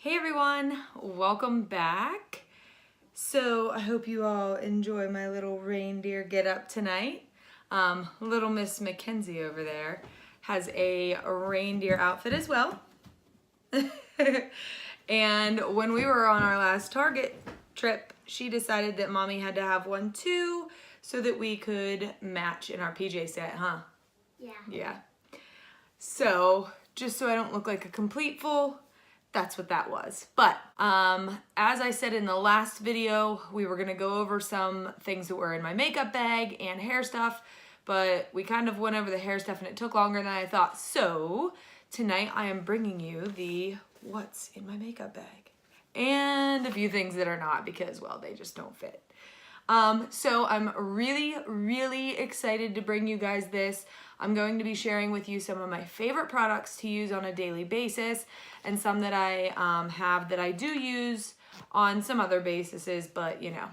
Hey everyone, welcome back. So I hope you all enjoy my little reindeer get up tonight. Little Miss Mackenzie over there has a reindeer outfit as well. And when we were on our last Target trip, she decided that mommy had to have one too so that we could match in our PJ set, huh? Yeah. So just so I don't look like a complete fool, that's what that was. But as I said in the last video, we were gonna go over some things that were in my makeup bag and hair stuff, but we kind of went over the hair stuff and it took longer than I thought. So tonight I am bringing you the what's in my makeup bag and a few things that are not because, well, they just don't fit. So I'm really excited to bring you guys this. I'm going to be sharing with you some of my favorite products to use on a daily basis and some that I have that I do use on some other bases, but you know,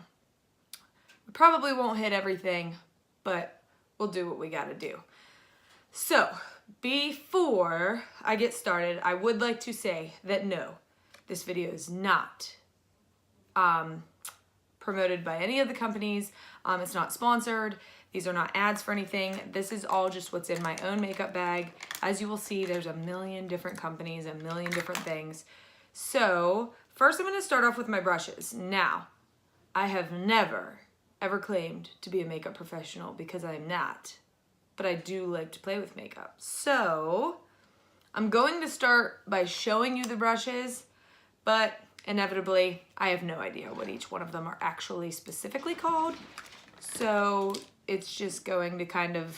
we probably won't hit everything, but we'll do what we gotta do. So before I get started, I would like to say that no, this video is not promoted by any of the companies. It's not sponsored. These are not ads for anything. This is all just what's in my own makeup bag. As you will see, there's a million different companies, a million different things. So first I'm gonna start off with my brushes. Now, I have never, ever claimed to be a makeup professional because I'm not, but I do like to play with makeup. So I'm going to start by showing you the brushes, but inevitably, I have no idea what each one of them are actually specifically called. So it's just going to kind of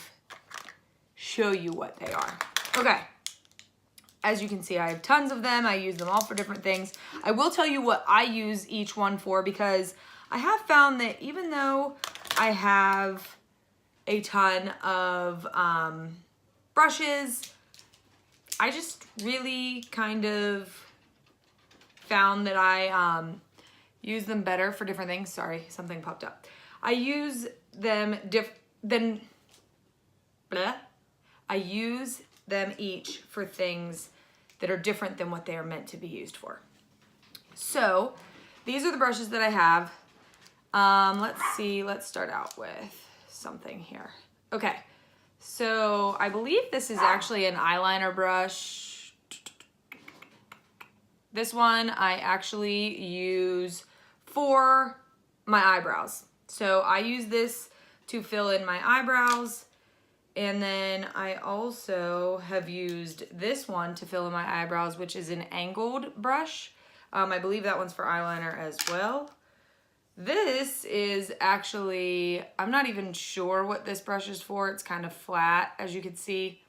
show you what they are. Okay, as you can see, I have tons of them. I use them all for different things. I will tell you what I use each one for because I have found that even though I have a ton of brushes, I just really kind of found that I use them better for different things. Sorry, something popped up. I use them I use them each for things that are different than what they are meant to be used for. So these are the brushes that I have. Let's see, let's start out with something here. Okay, so I believe this is actually an eyeliner brush. This one I actually use for my eyebrows. So I use this to fill in my eyebrows. And then I also have used this one to fill in my eyebrows, which is an angled brush. I believe that one's for eyeliner as well. This is actually, I'm not even sure what this brush is for. It's kind of flat, as you can see.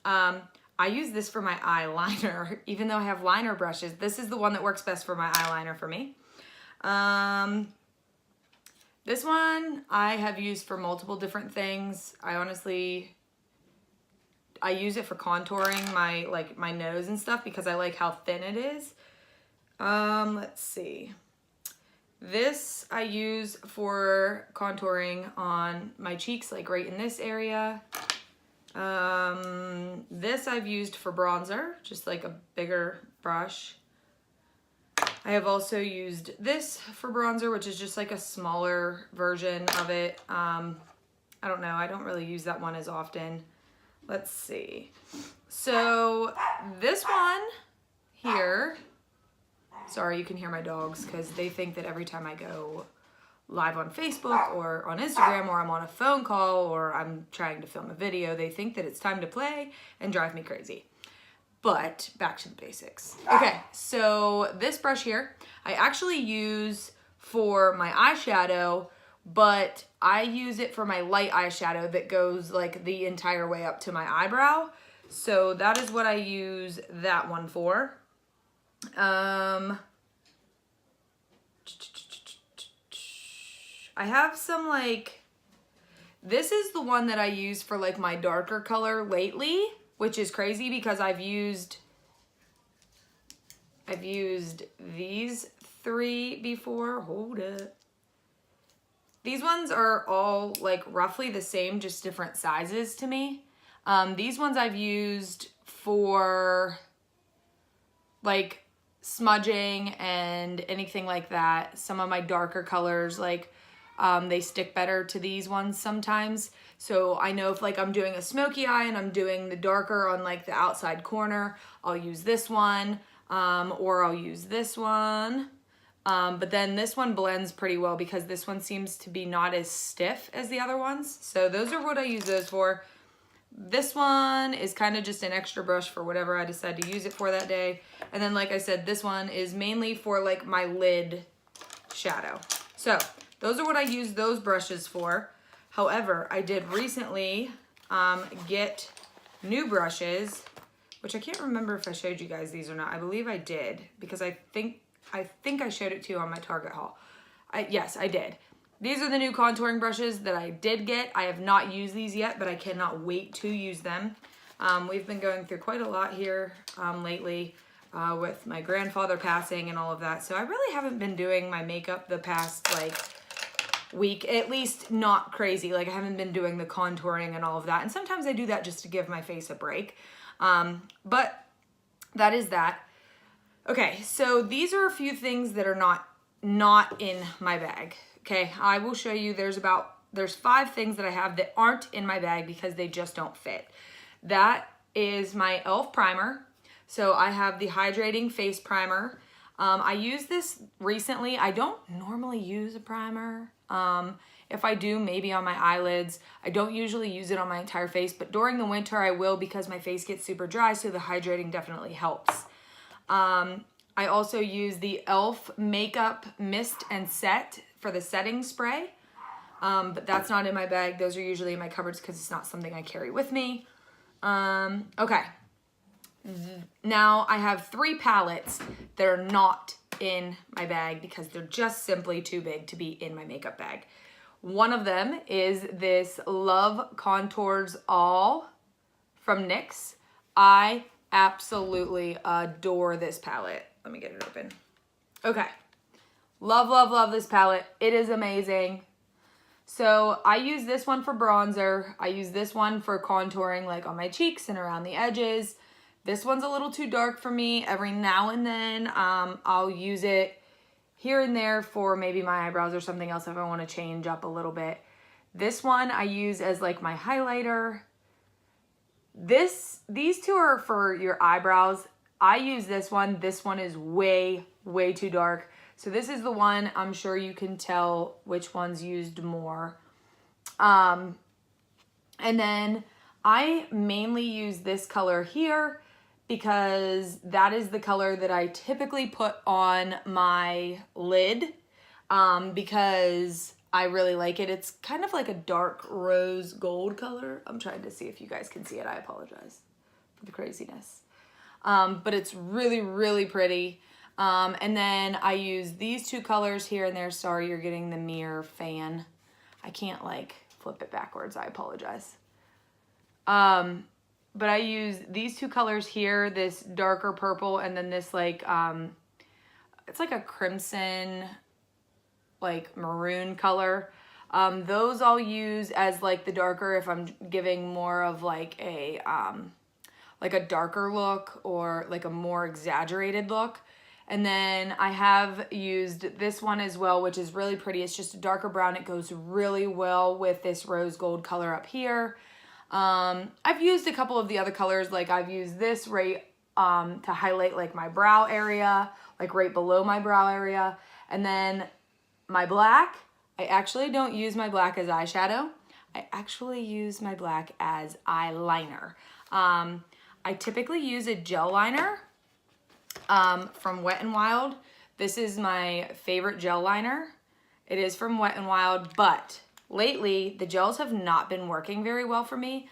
I use this for my eyeliner, even though I have liner brushes. This is the one that works best for my eyeliner for me. This one I have used for multiple different things. I use it for contouring my nose and stuff because I like how thin it is. Let's see. This I use for contouring on my cheeks, like right in this area. This I've used for bronzer, just like a bigger brush. I have also used this for bronzer, which is just like a smaller version of it. I don't know, I don't really use that one as often. Let's see. So this one here, sorry, you can hear my dogs because they think that every time I go live on Facebook or on Instagram or I'm on a phone call or I'm trying to film a video, they think that it's time to play and drive me crazy. But back to the basics. Okay, so this brush here, I actually use for my eyeshadow, but I use it for my light eyeshadow that goes like the entire way up to my eyebrow. So that is what I use that one for. I have some like, this is the one that I use for like my darker color lately, which is crazy because I've used these three before. Hold up. These ones are all like roughly the same, just different sizes to me. These ones I've used for like smudging and anything like that. Some of my darker colors, like they stick better to these ones sometimes. So I know if like I'm doing a smoky eye and I'm doing the darker on like the outside corner, I'll use this one, or I'll use this one. But then this one blends pretty well because this one seems to be not as stiff as the other ones. So those are what I use those for. This one is kind of just an extra brush for whatever I decide to use it for that day. And then like I said, this one is mainly for like my lid shadow. So those are what I use those brushes for. However, I did recently get new brushes, which I can't remember if I showed you guys these or not. I believe I did because I think I showed it to you on my Target haul. Yes, I did. These are the new contouring brushes that I did get. I have not used these yet, but I cannot wait to use them. We've been going through quite a lot here lately with my grandfather passing and all of that. So I really haven't been doing my makeup the past like week, at least not crazy. Like I haven't been doing the contouring and all of that. And sometimes I do that just to give my face a break. But that is that. Okay, so these are a few things that are not in my bag. Okay, I will show you. There's 5 things that I have that aren't in my bag because they just don't fit. That is my e.l.f. primer. So I have the hydrating face primer. I used this recently. I don't normally use a primer. If I do, maybe on my eyelids. I don't usually use it on my entire face, but during the winter I will because my face gets super dry, so the hydrating definitely helps. I also use the e.l.f. Makeup Mist and Set for the setting spray, but that's not in my bag. Those are usually in my cupboards because it's not something I carry with me. Okay. Now I have 3 palettes that are not in my bag because they're just simply too big to be in my makeup bag. One of them is this Love Contours All from NYX. I absolutely adore this palette. Let me get it open. Okay. Love, love, love this palette. It is amazing. So I use this one for bronzer. I use this one for contouring like on my cheeks and around the edges. This one's a little too dark for me. Every now and then I'll use it here and there for maybe my eyebrows or something else if I want to change up a little bit. This one I use as like my highlighter. These 2 are for your eyebrows. I use this one. This one is way, way too dark. So this is the one. I'm sure you can tell which one's used more. And then I mainly use this color here because that is the color that I typically put on my lid because I really like it. It's kind of like a dark rose gold color. I'm trying to see if you guys can see it. I apologize for the craziness. But it's really, really pretty. And then I use these 2 colors here and there. Sorry, you're getting the mirror fan. I can't like flip it backwards. I apologize. But I use these 2 colors here, this darker purple and then this like, it's like a crimson, like maroon color. Those I'll use as like the darker if I'm giving more of like a darker look or like a more exaggerated look. And then I have used this one as well, which is really pretty. It's just a darker brown. It goes really well with this rose gold color up here. I've used a couple of the other colors. Like I've used this right to highlight like my brow area, like right below my brow area. And then my black, I actually don't use my black as eyeshadow. I actually use my black as eyeliner. I typically use a gel liner from Wet n Wild. This is my favorite gel liner. It is from Wet n Wild, but lately the gels have not been working very well for me.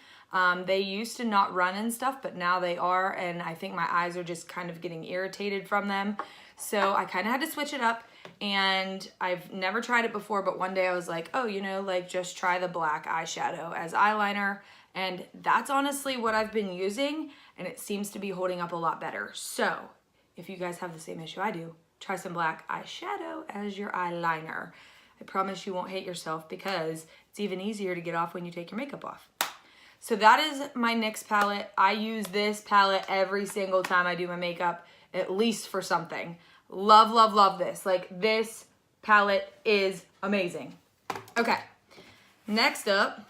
They used to not run and stuff, but now they are, and I think my eyes are just kind of getting irritated from them. So I kind of had to switch it up, and I've never tried it before, but one day I was like, oh, you know, like just try the black eyeshadow as eyeliner, and that's honestly what I've been using, and it seems to be holding up a lot better. So if you guys have the same issue I do, try some black eyeshadow as your eyeliner. I promise you won't hate yourself because it's even easier to get off when you take your makeup off. So that is my NYX palette. I use this palette every single time I do my makeup. at least for something. Love, love, love this. Like, this palette is amazing. Okay, next up,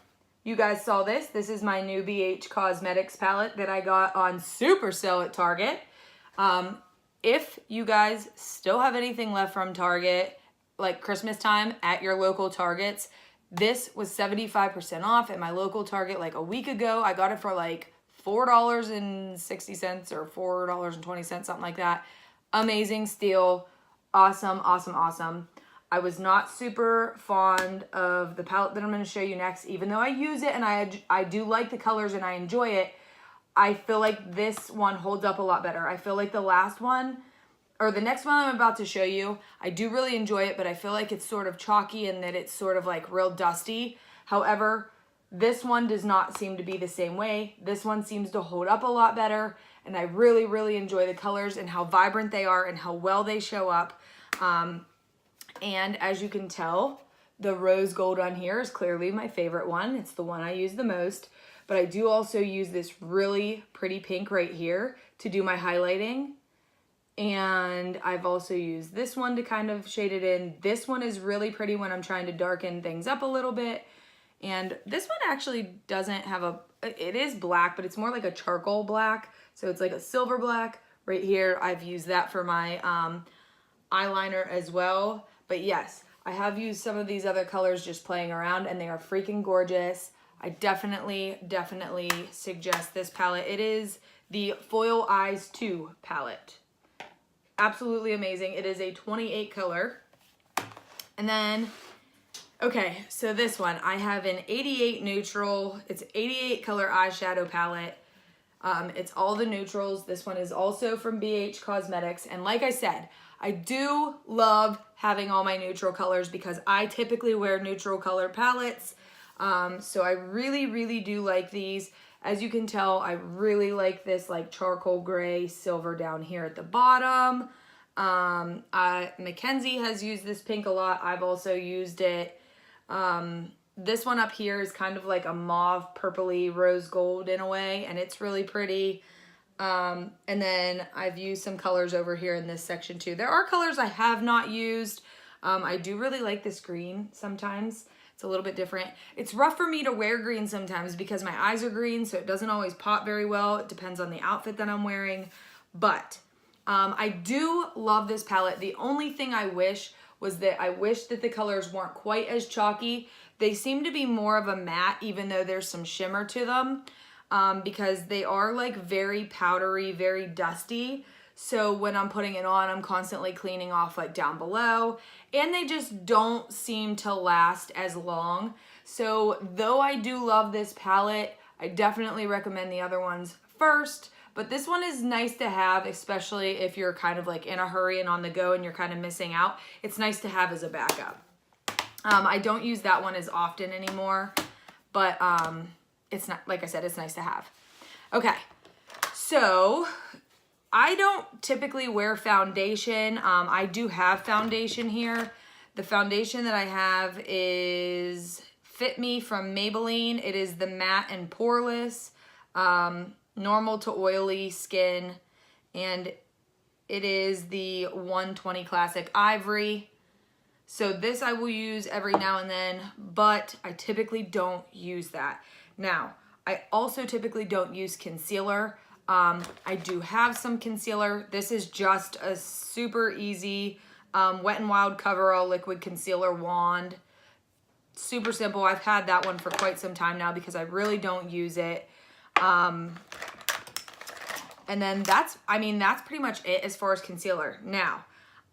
you guys saw this. This is my new BH Cosmetics palette that I got on super sale at Target. If you guys still have anything left from Target, like Christmas time at your local Targets, this was 75% off at my local Target like a week ago. I got it for like $4.60 or $4.20, something like that. Amazing steal. Awesome, awesome, awesome. I was not super fond of the palette that I'm going to show you next, even though I use it and I do like the colors and I enjoy it. I feel like this one holds up a lot better. I feel like the last one, or the next one I'm about to show you, I do really enjoy it, but I feel like it's sort of chalky and that it's sort of like real dusty. However, this one does not seem to be the same way. This one seems to hold up a lot better, and I really, really enjoy the colors and how vibrant they are and how well they show up. And as you can tell, the rose gold on here is clearly my favorite one. It's the one I use the most. But I do also use this really pretty pink right here to do my highlighting. And I've also used this one to kind of shade it in. This one is really pretty when I'm trying to darken things up a little bit. And this one actually doesn't have a, it is black, but it's more like a charcoal black. So it's like a silver black right here. I've used that for my eyeliner as well. But yes, I have used some of these other colors just playing around, and they are freaking gorgeous. I definitely, definitely suggest this palette. It is the Foil Eyes 2 palette. Absolutely amazing. It is a 28 color. And then, okay, so this one, I have an 88 neutral. It's 88 color eyeshadow palette. It's all the neutrals. This one is also from BH Cosmetics. And like I said, I do love having all my neutral colors because I typically wear neutral color palettes. So I really, really do like these. As you can tell, I really like this like charcoal gray silver down here at the bottom. Mackenzie has used this pink a lot. I've also used it. This one up here is kind of like a mauve purpley rose gold in a way, and it's really pretty. And then I've used some colors over here in this section too. There are colors I have not used. I do really like this green sometimes. It's a little bit different. It's rough for me to wear green sometimes because my eyes are green, so it doesn't always pop very well. It depends on the outfit that I'm wearing. But I do love this palette. The only thing I wish was that I wish that the colors weren't quite as chalky. They seem to be more of a matte, even though there's some shimmer to them, because they are like very powdery, very dusty. So when I'm putting it on, I'm constantly cleaning off like down below, and they just don't seem to last as long. So though I do love this palette, I definitely recommend the other ones first. But this one is nice to have, especially if you're kind of like in a hurry and on the go and you're kind of missing out. It's nice to have as a backup. I don't use that one as often anymore, but it's not, like I said, it's nice to have. Okay, so I don't typically wear foundation. I do have foundation here. The foundation that I have is Fit Me from Maybelline. It is the matte and poreless, normal to oily skin, and it is the 120 Classic Ivory. So this I will use every now and then, but I typically don't use that. Now, I also typically don't use concealer. I do have some concealer. This is just a super easy Wet n Wild Coverall Liquid Concealer Wand. Super simple. I've had that one for quite some time now because I really don't use it. And then that's pretty much it as far as concealer. Now,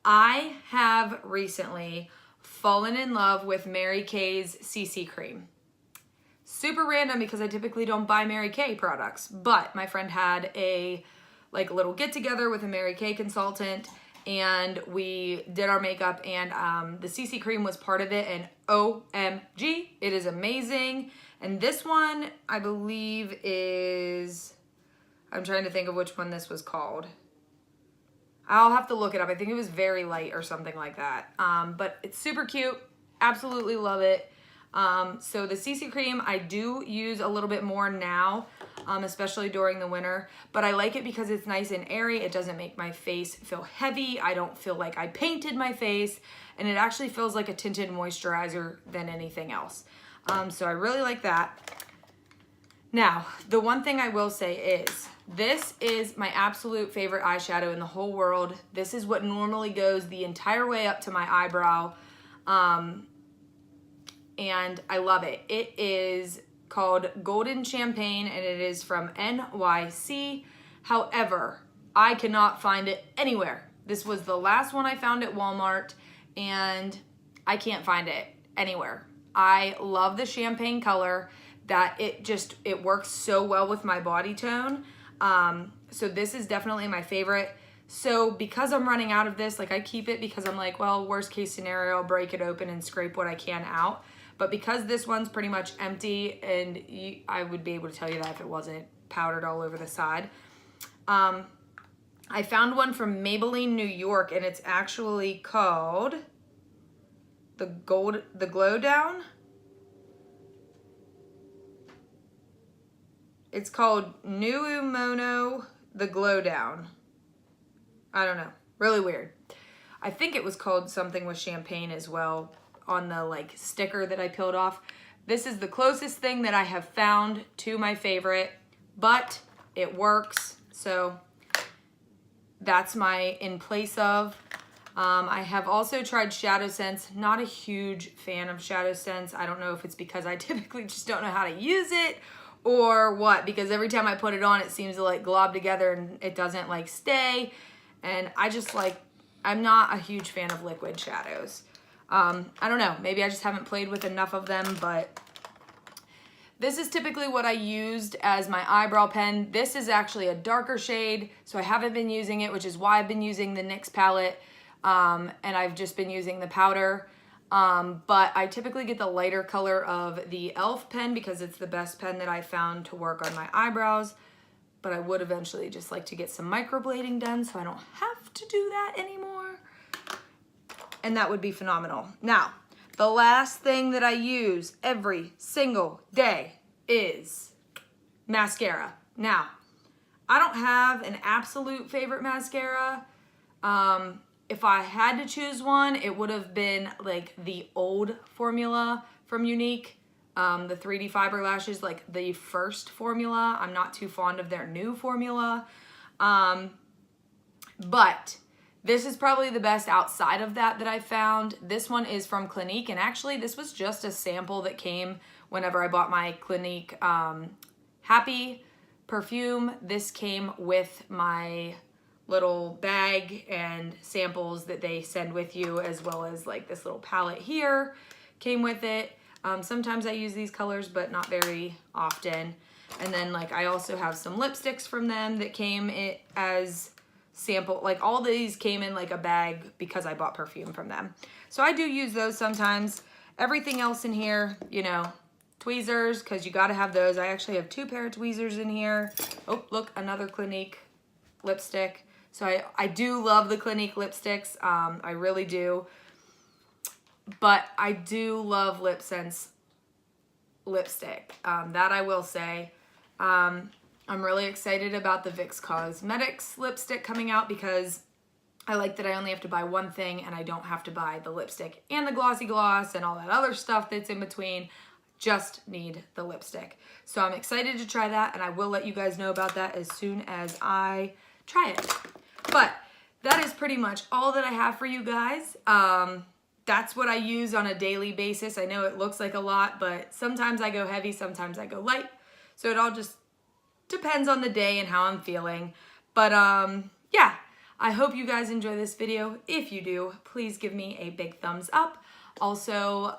I have recently fallen in love with Mary Kay's CC cream. Super random because I typically don't buy Mary Kay products, but my friend had a like little get together with a Mary Kay consultant, and we did our makeup, and the CC cream was part of it, and OMG, it is amazing. And this one I believe is, I'm trying to think of which one this was called. I'll have to look it up. I think it was Very Light or something like that. But it's super cute. Absolutely love it. So the CC cream I do use a little bit more now. especially during the winter. But I like it because it's nice and airy. It doesn't make my face feel heavy. I don't feel like I painted my face, and it actually feels like a tinted moisturizer than anything else. So I really like that. Now, the one thing I will say is, this is my absolute favorite eyeshadow in the whole world. This is what normally goes the entire way up to my eyebrow. And I love it. It is called Golden Champagne, and it is from NYC. However, I cannot find it anywhere. This was the last one I found at Walmart, and I can't find it anywhere. I love the champagne color, that it works so well with my body tone. So this is definitely my favorite. So because I'm running out of this, like, I keep it because I'm like, well, worst case scenario, I'll break it open and scrape what I can out. But because this one's pretty much empty, and I would be able to tell you that if it wasn't powdered all over the side. I found one from Maybelline, New York, and it's actually called the Glow Down. It's called New Mono, the Glow Down. I don't know. Really weird. I think it was called something with champagne as well on the like sticker that I peeled off. This is the closest thing that I have found to my favorite, but it works. So that's my in place of. I have also tried Shadow Sense. Not a huge fan of Shadow Sense. I don't know if it's because I typically just don't know how to use it, or what, because every time I put it on, it seems to like glob together and it doesn't like stay. And I just like, I'm not a huge fan of liquid shadows. I don't know, maybe I just haven't played with enough of them, but this is typically what I used as my eyebrow pen. This is actually a darker shade, so I haven't been using it, which is why I've been using the NYX palette, and I've just been using the powder. But I typically get the lighter color of the e.l.f. pen because it's the best pen that I found to work on my eyebrows. But I would eventually just like to get some microblading done so I don't have to do that anymore. And that would be phenomenal. Now, the last thing that I use every single day is mascara. Now, I don't have an absolute favorite mascara. If I had to choose one, it would have been like the old formula from Unique, the 3D fiber lashes, like the first formula. I'm not too fond of their new formula. But this is probably the best outside of that I found. This one is from Clinique, and actually this was just a sample that came whenever I bought my Clinique Happy perfume. This came with my little bag and samples that they send with you, as well as like this little palette here came with it. Sometimes I use these colors, but not very often. And then like I also have some lipsticks from them that came as sample. Like all these came in like a bag because I bought perfume from them. So I do use those sometimes. Everything else in here, you know, tweezers, because you got to have those. I actually have 2 pair of tweezers in here. Oh, look, another Clinique lipstick. So I do love the Clinique lipsticks. I really do. But I do love Lip Sense lipstick. That I will say. I'm really excited about the Vicks Cosmetics lipstick coming out because I like that I only have to buy one thing and I don't have to buy the lipstick and the glossy gloss and all that other stuff that's in between. Just need the lipstick. So I'm excited to try that, and I will let you guys know about that as soon as I try it. But that is pretty much all that I have for you guys. That's what I use on a daily basis. I know it looks like a lot, but sometimes I go heavy, sometimes I go light. So it all just depends on the day and how I'm feeling. But yeah, I hope you guys enjoy this video. If you do, please give me a big thumbs up. Also,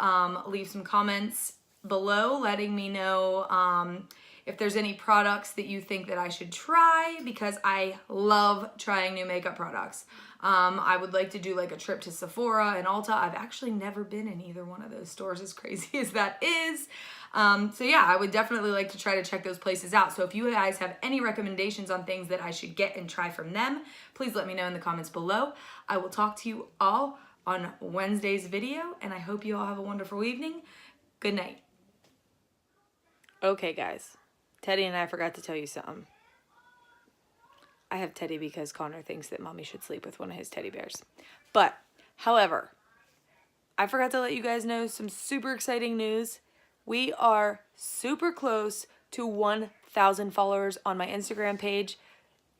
leave some comments below letting me know if there's any products that you think that I should try, because I love trying new makeup products. I would like to do like a trip to Sephora and Ulta. I've actually never been in either one of those stores, as crazy as that is. So yeah, I would definitely like to try to check those places out. So if you guys have any recommendations on things that I should get and try from them, please let me know in the comments below. I will talk to you all on Wednesday's video, and I hope you all have a wonderful evening. Good night. Okay, guys. Teddy and I forgot to tell you something. I have Teddy because Connor thinks that mommy should sleep with one of his teddy bears. But, however, I forgot to let you guys know some super exciting news. We are super close to 1,000 followers on my Instagram page.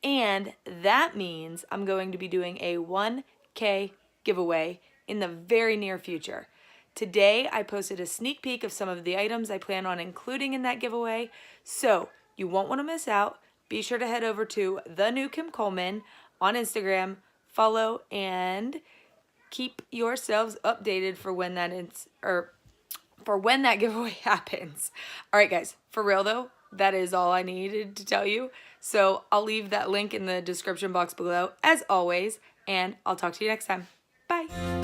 And that means I'm going to be doing a 1K giveaway in the very near future. Today, I posted a sneak peek of some of the items I plan on including in that giveaway. So, you won't want to miss out. Be sure to head over to thenewkimcoleman on Instagram, follow, and keep yourselves updated for when that giveaway happens. All right, guys, for real though, that is all I needed to tell you. So I'll leave that link in the description box below as always, and I'll talk to you next time. Bye.